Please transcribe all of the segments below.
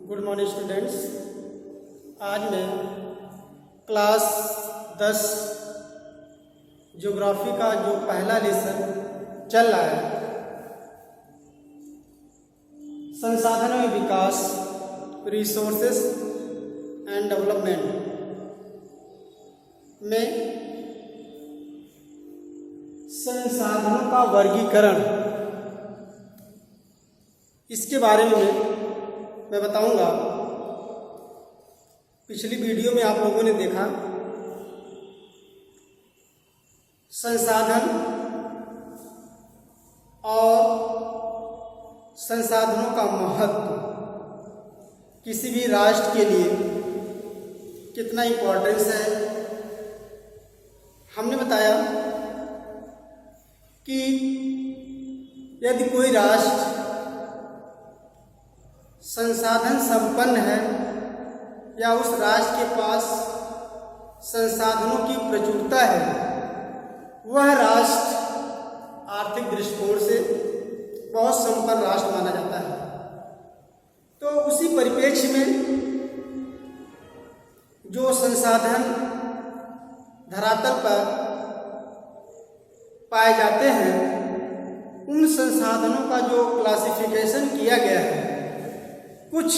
Good morning students. आज मैं class 10 geography का जो पहला लेसन चल रहा है, संसाधनों में विकास, रिसोर्सेस एंड डेवलपमेंट में संसाधनों का वर्गीकरण, इसके बारे में मैं बताऊंगा। पिछली वीडियो में आप लोगों ने देखा संसाधन और संसाधनों का महत्व किसी भी राष्ट्र के लिए कितना इम्पोर्टेंस है। हमने बताया कि यदि कोई राष्ट्र संसाधन संपन्न है या उस राष्ट्र के पास संसाधनों की प्रचुरता है, वह राष्ट्र आर्थिक दृष्टिकोण से बहुत संपन्न राष्ट्र माना जाता है। तो उसी परिप्रेक्ष्य में जो संसाधन धरातल पर पाए जाते हैं, उन संसाधनों का जो क्लासिफिकेशन किया गया है कुछ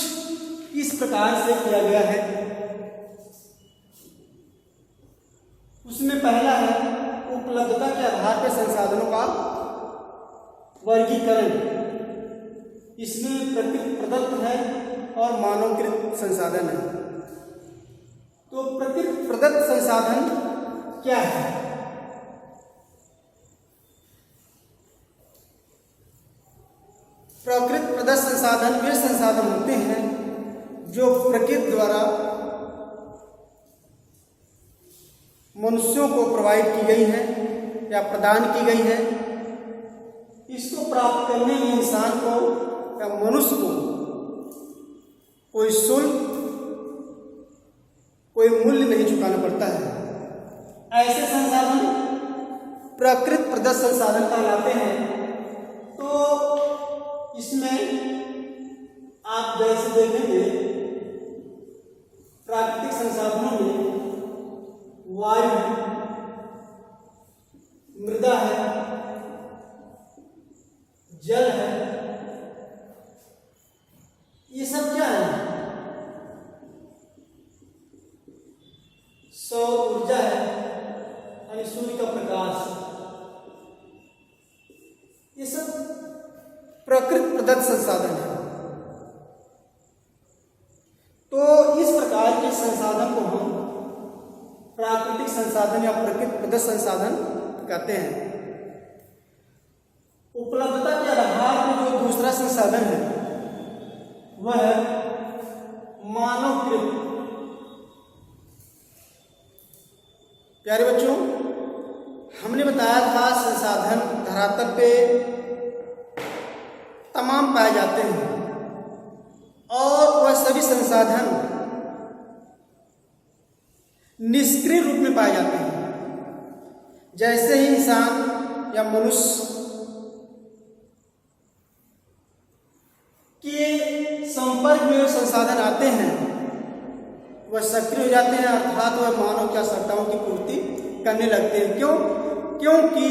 इस प्रकार से किया गया है। उसमें पहला है उपलब्धता के आधार पर संसाधनों का वर्गीकरण। इसमें प्रकृति प्रदत्त है और मानवकृत संसाधन है। तो प्रकृति प्रदत्त संसाधन क्या है? प्रकृति प्रदत्त संसाधन वे संसाधन होते हैं जो प्रकृति द्वारा मनुष्यों को प्रोवाइड की गई है या प्रदान की गई है। इसको प्राप्त करने में इंसान को या मनुष्य को कोई शुल्क, कोई मूल्य नहीं चुकाना पड़ता है। ऐसे संसाधन प्रकृति प्रदत्त संसाधन कहलाते हैं। तो इसमें आप जैसे देखेंगे प्राकृतिक संसाधनों में वायु है, मृदा है, जल है। ये सब क्या है? सौर ऊर्जा है, यानी सूर्य का प्रकाश। ये सब प्रकृति प्रदत्त संसाधन है। तो इस प्रकार के संसाधन को हम प्राकृतिक संसाधन या प्रकृति प्रदत्त संसाधन कहते हैं। उपलब्धता के आधार पर जो दूसरा संसाधन है वह है मानवकृत। प्यारे बच्चों, हमने बताया था संसाधन धरातल पे तमाम पाए जाते हैं और वह सभी संसाधन निष्क्रिय रूप में पाए जाते हैं। जैसे ही इंसान या मनुष्य के संपर्क में संसाधन आते हैं, वह सक्रिय हो जाते हैं, अर्थात वह मानव की आवश्यकताओं की पूर्ति करने लगते हैं। क्यों? क्योंकि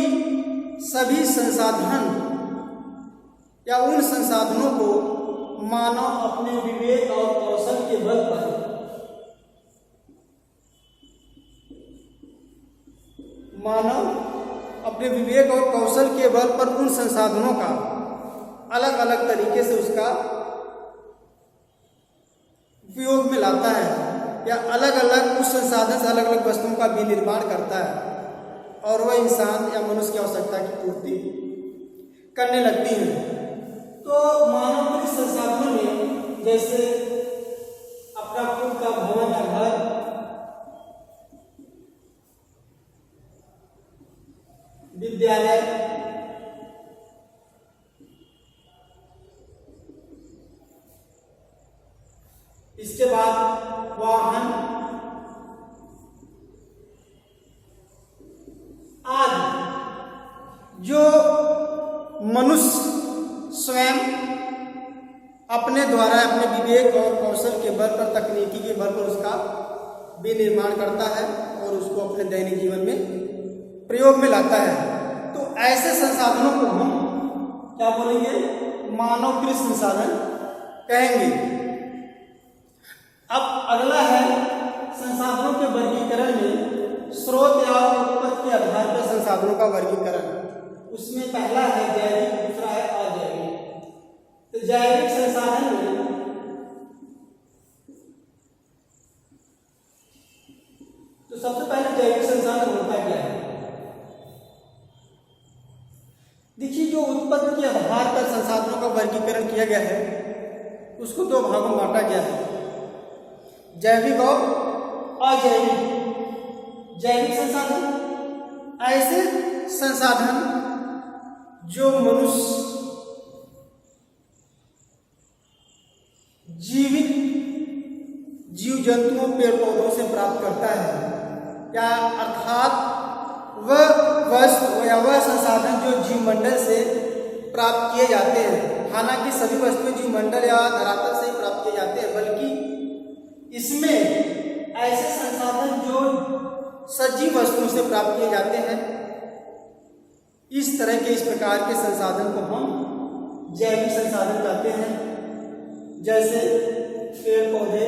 सभी संसाधन या उन संसाधनों को मानव अपने विवेक और कौशल के बल पर उन संसाधनों का अलग अलग तरीके से उसका उपयोग में लाता है या अलग अलग उस संसाधन से अलग अलग वस्तुओं का विनिर्माण करता है और वह इंसान या मनुष्य की आवश्यकता की पूर्ति करने लगती है। तो मानवकृत संसाधनों में जैसे अपना खुद का भवन या घर, विद्यालय, इसके बाद वाहन आदि जो मनुष्य स्वयं अपने द्वारा अपने विवेक और कौशल के बल पर, तकनीकी के बल पर उसका विनिर्माण करता है और उसको अपने दैनिक जीवन में प्रयोग में लाता है। तो ऐसे संसाधनों को हम क्या बोलेंगे? मानवकृत संसाधन कहेंगे। अब अगला है संसाधनों के वर्गीकरण में स्रोत या उत्पत्ति के आधार पर संसाधनों का वर्गीकरण। उसमें पहला है जैविक, दूसरा है अजैविक। तो जैविक संसाधन में तो सबसे पहले जैविक संसाधन होता क्या है? देखिए, जो उत्पत्ति के आधार पर संसाधनों का वर्गीकरण किया गया है उसको दो भागों में बांटा गया है, जैविक और अजैविक। जैविक संसाधन ऐसे संसाधन जो मनुष्य जीवित जीव जंतुओं, पेड़ पौधों से प्राप्त करता है, या अर्थात वह वस्तु या वह संसाधन जो जीवमंडल से प्राप्त किए जाते हैं। हालांकि सभी वस्तुएं जीवमंडल या धरातल से ही प्राप्त किए जाते हैं, बल्कि इसमें ऐसे संसाधन जो सजीव वस्तुओं से प्राप्त किए जाते हैं, इस तरह के, इस प्रकार के संसाधन को हम जैविक संसाधन कहते हैं। जैसे पेड़ पौधे,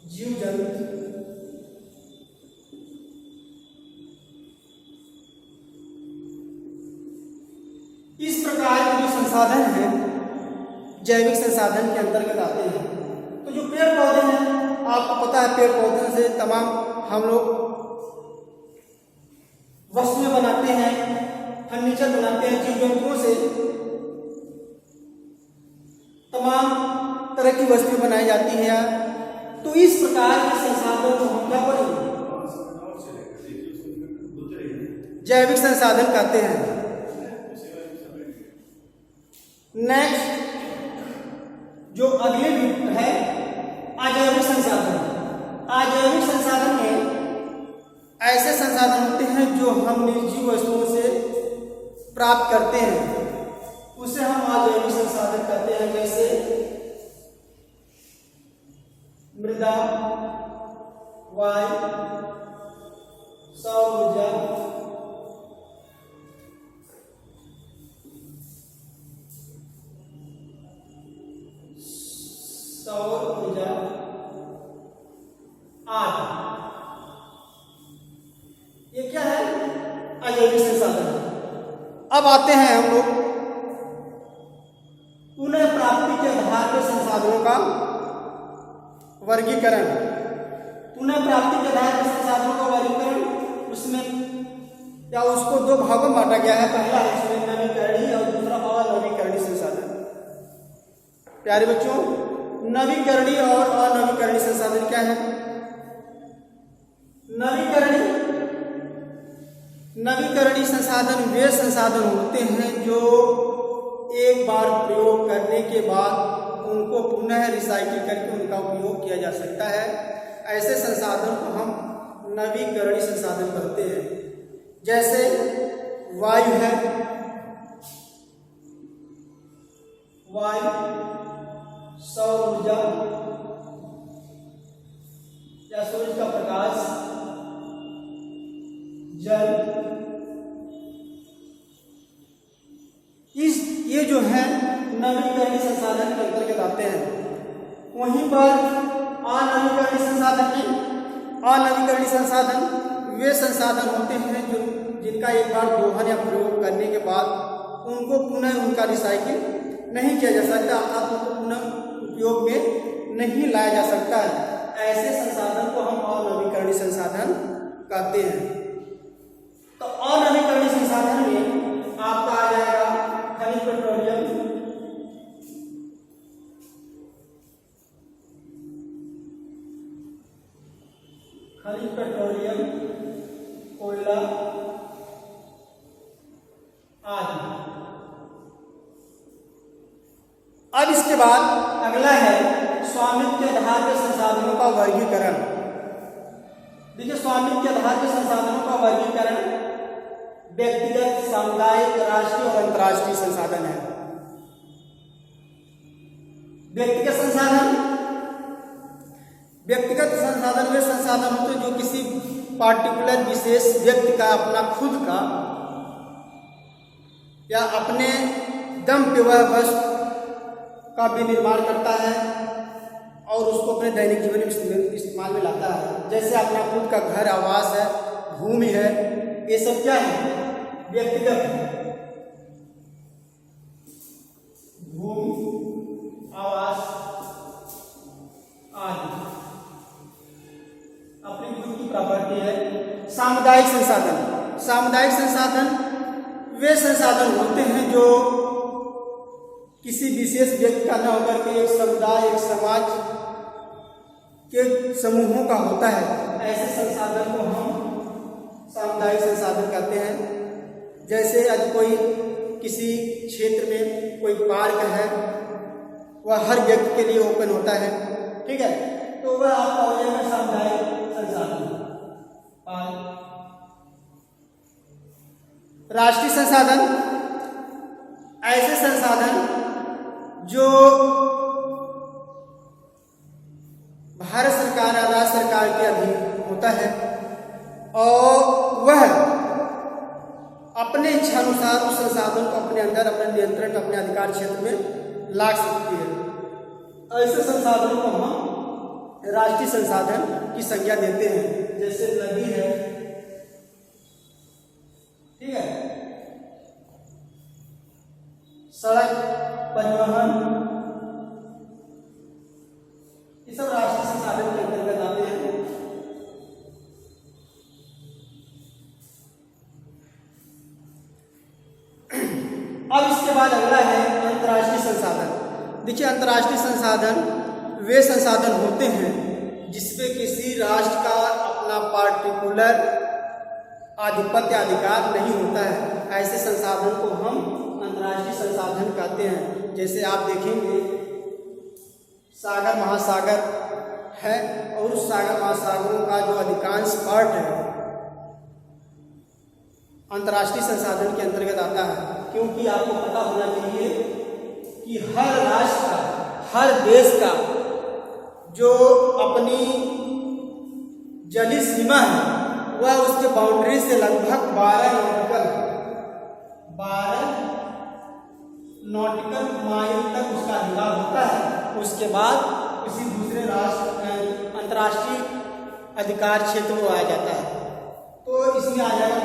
जीव जंतु, इस प्रकार के जो संसाधन हैं जैविक संसाधन के अंतर्गत आते हैं। तो जो पेड़ पौधे हैं, आपको पता है पेड़ पौधों से तमाम हम लोग वस्तुएं बनाते हैं, फर्नीचर बनाते हैं। जीव जंतुओं से तमाम तरह की वस्तुएं बनाई जाती हैं। तो इस प्रकार के संसाधन को हम क्या बोलेंगे? जैविक संसाधन कहते हैं। नेक्स्ट जो अगले है अजैविक संसाधन। अजैविक संसाधन में ऐसे संसाधन होते हैं जो हम निर्जीव वस्तुओं से प्राप्त करते हैं, उसे हम अजैविक संसाधन कहते हैं। जैसे मृदा, वायु, सौर ऊर्जा, आदि। ये क्या है? अजैविक संसाधन। अब आते हैं हम लोग पुनः प्राप्ति के आधार पर संसाधनों का वर्गीकरण। पुनः प्राप्ति के आधार पर संसाधनों का वर्गीकरण, उसमें या उसको दो भागों में बांटा गया है। पहला है उसमें नवीकरणीय और दूसरा अनवीकरणीय संसाधन। प्यारे बच्चों, नवीकरणीय और अनवीकरणीय संसाधन क्या है? नवीकरणीय संसाधन वे संसाधन होते हैं जो एक बार प्रयोग करने के बाद उनको पुनः रिसाइकिल करके उनका उपयोग किया जा सकता है। ऐसे संसाधन को हम नवीकरणीय संसाधन कहते हैं। जैसे वायु है, वायु, सौर ऊर्जा या सूरज का प्रकाश, जल, ये जो है नवीकरणीय संसाधन के अंतर्गत आते हैं। वहीं पर अनवीकरणीय संसाधन में, अनवीकरणीय संसाधन वे संसाधन होते हैं जो जिनका एक बार दोहन या प्रयोग करने के बाद उनको पुनः उनका रिसाइकिल नहीं किया जा सकता, अर्थात उनको पुनः उपयोग में नहीं लाया जा सकता है। ऐसे संसाधन को हम अनवीकरणीय संसाधन कहते हैं। तो अनवीकरणीय संसाधन में आपका आ जाएगा खनिज पेट्रोलियम, कोयला आदि। अब इसके बाद अगला है स्वामित्व के आधार पर संसाधनों का वर्गीकरण। देखिए, स्वामित्व के आधार भारतीय संसाधनों का वर्गीकरण व्यक्तिगत, सामुदायिक, राष्ट्रीय और अंतर्राष्ट्रीय संसाधन है। व्यक्तिगत संसाधन वे संसाधन होते हैं जो किसी पार्टिकुलर विशेष व्यक्ति का अपना खुद का या अपने दम पे वह वस्तु का विनिर्माण करता है और उसको अपने दैनिक जीवन में इस्तेमाल में लाता है। जैसे अपना खुद का घर, आवास है, भूमि है, ये सब क्या है? व्यक्तिगत है। भूमि, आवास आदि अपनी खुद की प्रॉपर्टी है। सामुदायिक संसाधन वे संसाधन होते हैं जो किसी विशेष व्यक्ति का न होकर के एक समुदाय, एक समाज के समूहों का होता है। ऐसे संसाधन को हम सामुदायिक संसाधन कहते हैं। जैसे आज कोई किसी क्षेत्र में कोई पार्क है, वह हर व्यक्ति के लिए ओपन होता है, ठीक है, तो वह आपका हो जाएगा सामुदायिक संसाधन। राष्ट्रीय संसाधन ऐसे संसाधन जो भारत सरकार या राज्य सरकार के अधीन होता है और वह अपने इच्छा अनुसार उस संसाधन को अपने अंदर, अपने नियंत्रण, अपने अधिकार क्षेत्र में ला सकती है। ऐसे संसाधनों को हम राष्ट्रीय संसाधन की संज्ञा देते हैं। जैसे नदी है, ठीक है, सड़क, परिवहन, ये सब राष्ट्रीय संसाधन के अंतर्गत आते हैं। अब इसके बाद अगला है अंतर्राष्ट्रीय संसाधन। देखिए, अंतर्राष्ट्रीय संसाधन वे संसाधन होते हैं जिसमें किसी राष्ट्र का अपना पार्टिकुलर आधिपत्य, अधिकार नहीं होता है। ऐसे संसाधन को हम अंतर्राष्ट्रीय संसाधन कहते हैं। जैसे आप देखेंगे सागर, महासागर है और उस सागर, महासागरों का जो अधिकांश पार्ट है अंतर्राष्ट्रीय संसाधन के अंतर्गत आता है। क्योंकि आपको पता होना चाहिए कि हर राष्ट्र का, हर देश का जो अपनी जलीय सीमा है वह उसके बाउंड्री से लगभग 12 नॉटिकल माइल तक उसका अधिकार होता है। उसके बाद किसी दूसरे राष्ट्र अंतर्राष्ट्रीय अधिकार क्षेत्र में आया जाता है। तो इसमें आ जाएगा